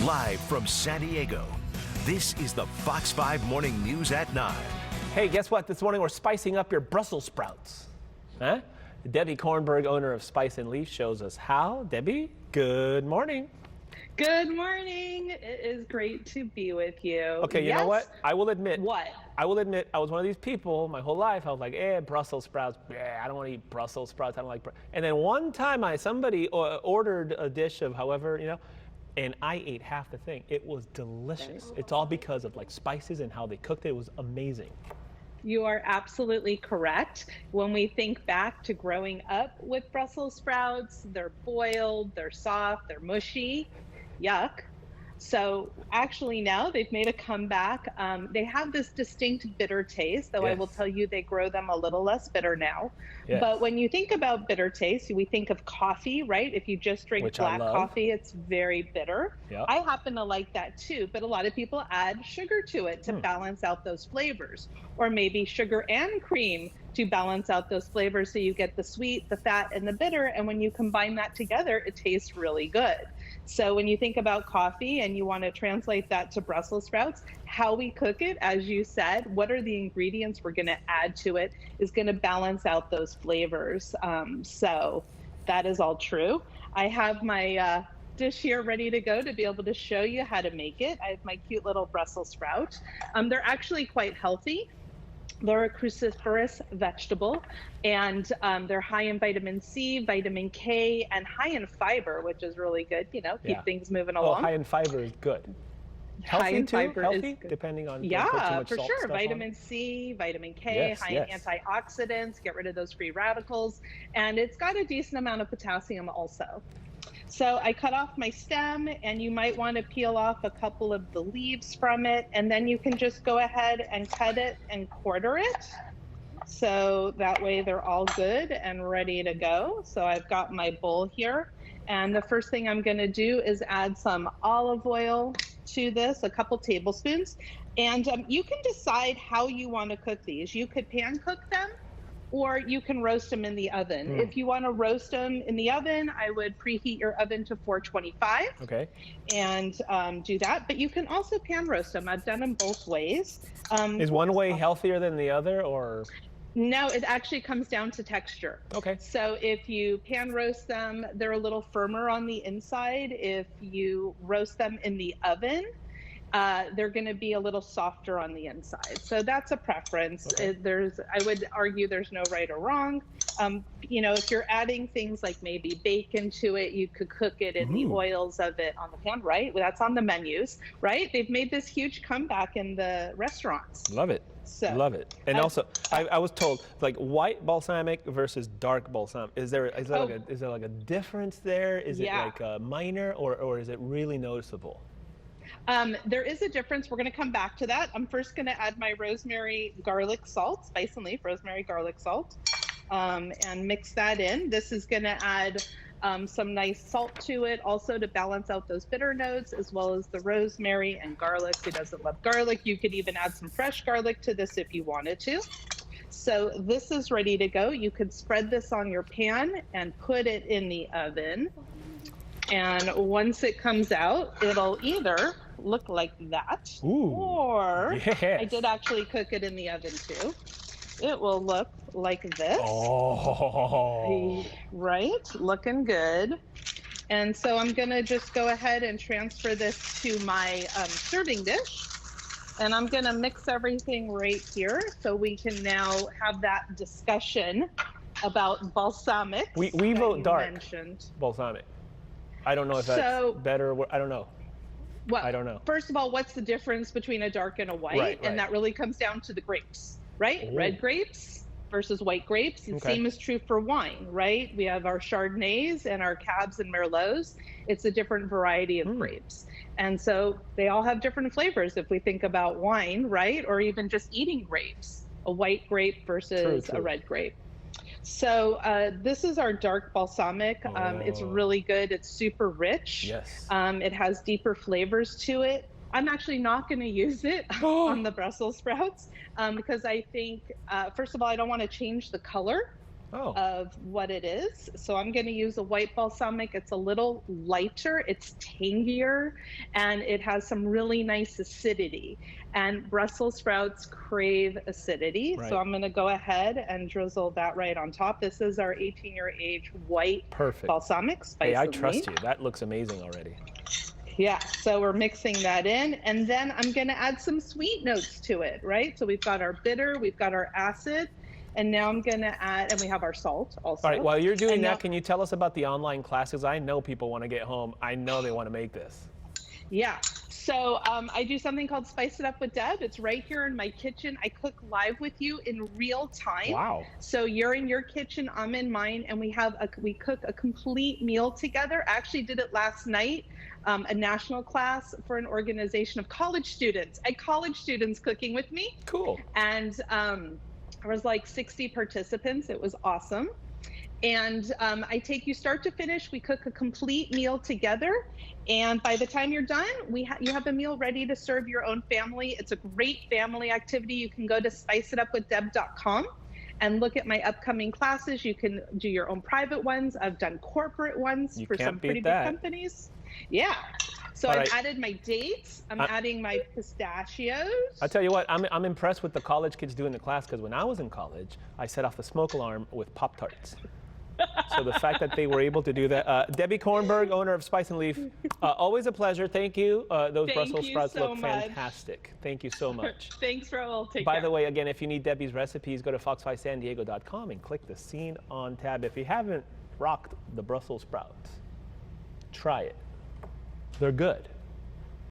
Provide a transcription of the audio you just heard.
Live from San Diego, this is the Fox 5 Morning News at 9. Hey, guess what? This morning we're spicing up your Brussels sprouts. Huh? Debbie Kornberg, owner of Spice and Leaf, shows us how. Debbie, good morning. Good morning. It is great to be with you. Okay, you know what? I will admit. What? I will admit, I was one of these people my whole life. I was like, Brussels sprouts. I don't want to eat Brussels sprouts. I don't like. And then one time, somebody ordered a dish of however, and I ate half the thing. It was delicious. It's all because of like spices and how they cooked it. It was amazing. You are absolutely correct. When we think back to growing up with Brussels sprouts, they're boiled, they're soft, they're mushy. Yuck. So actually now they've made a comeback. They have this distinct bitter taste, though. Yes. I will tell you they grow them a little less bitter now. Yes. But when you think about bitter taste, we think of coffee, right? If you just drink black coffee, it's very bitter. Yep. I happen to like that too, but a lot of people add sugar to it to balance out those flavors, or maybe sugar and cream to balance out those flavors so you get the sweet, the fat, and the bitter. And when you combine that together, it tastes really good. So when you think about coffee and you want to translate that to Brussels sprouts, how we cook it, as you said, what are the ingredients we're going to add to it is going to balance out those flavors. So that is all true. I have my dish here ready to go to be able to show you how to make it. I have my cute little Brussels sprout. They're actually quite healthy. They're a cruciferous vegetable, and they're high in vitamin C, vitamin K, and high in fiber, which is really good. Keep things moving along. High in fiber is good. Healthy high in too? Fiber Healthy, is good. Depending on for sure. Vitamin C, vitamin K, high in antioxidants, get rid of those free radicals, and it's got a decent amount of potassium also. So I cut off my stem, and you might want to peel off a couple of the leaves from it, and then you can just go ahead and cut it and quarter it. So that way they're all good and ready to go. So I've got my bowl here, and the first thing I'm going to do is add some olive oil to this, a couple tablespoons. And you can decide how you want to cook these. You could pan cook them, or you can roast them in the oven. If you want to roast them in the oven, I would preheat your oven to 425. Okay. And do that. But you can also pan roast them. I've done them both ways. Is one way healthier than the other, or? No, it actually comes down to texture. Okay. So if you pan roast them, they're a little firmer on the inside. If you roast them in the oven, they're going to be a little softer on the inside. So that's a preference. Okay. I would argue there's no right or wrong. If you're adding things like maybe bacon to it, you could cook it in the oils of it on the pan, right? That's on the menus, right? They've made this huge comeback in the restaurants. Love it. Love it. And also, I was told, like white balsamic versus dark balsamic. Is there like a difference there? Is it like a minor, or is it really noticeable? There is a difference. We're going to come back to that. I'm first going to add my rosemary garlic salt, spice and leaf, rosemary garlic salt, and mix that in. This is going to add some nice salt to it, also to balance out those bitter notes, as well as the rosemary and garlic. Who doesn't love garlic? You could even add some fresh garlic to this if you wanted to. So this is ready to go. You could spread this on your pan and put it in the oven. And once it comes out, it'll either look like that, or I did actually cook it in the oven too. It will look like this. Oh. Right? Looking good. And so I'm going to just go ahead and transfer this to my serving dish. And I'm going to mix everything right here so we can now have that discussion about balsamic. We vote dark balsamic. I don't know if that's better. I don't know. Well, I don't know. First of all, what's the difference between a dark and a white? Right. And that really comes down to the grapes, right? Red grapes versus white grapes. The same is true for wine, right? We have our Chardonnays and our Cabs and Merlots. It's a different variety of grapes. And so they all have different flavors if we think about wine, right? Or even just eating grapes, a white grape versus a red grape. So this is our dark balsamic. It's really good. It's super rich. Yes. It has deeper flavors to it. I'm actually not going to use it on the Brussels sprouts because I think, first of all, I don't want to change the color of what it is. So I'm going to use a white balsamic. It's a little lighter, it's tangier, and it has some really nice acidity. And Brussels sprouts crave acidity. Right. So I'm going to go ahead and drizzle that right on top. This is our 18-year age white balsamic spice. Hey, I trust you. That looks amazing already. Yeah, so we're mixing that in, and then I'm going to add some sweet notes to it, right? So we've got our bitter, we've got our acid, and now I'm going to add, and we have our salt also. All right, while you're doing that, can you tell us about the online classes? I know people want to get home. I know they want to make this. Yeah, so I do something called Spice It Up with Deb. It's right here in my kitchen. I cook live with you in real time. Wow. So you're in your kitchen, I'm in mine, and we cook a complete meal together. I actually did it last night. A national class for an organization of college students. I had college students cooking with me. Cool. And there was like 60 participants. It was awesome. And I take you start to finish. We cook a complete meal together. And by the time you're done, you have a meal ready to serve your own family. It's a great family activity. You can go to spiceitupwithdeb.com and look at my upcoming classes. You can do your own private ones. I've done corporate ones for some pretty big companies. Yeah. So I've added my dates. I'm adding my pistachios. I tell you what, I'm impressed with the college kids doing the class, because when I was in college, I set off the smoke alarm with Pop-Tarts. So the fact that they were able to do that. Debbie Kornberg, owner of Spice and Leaf, always a pleasure. Thank you. Those Brussels sprouts look fantastic. Thank you so much. Thanks, Raul. Take care. By the way, again, if you need Debbie's recipes, go to fox5sandiego.com and click the Scene On tab. If you haven't rocked the Brussels sprouts, try it. They're good.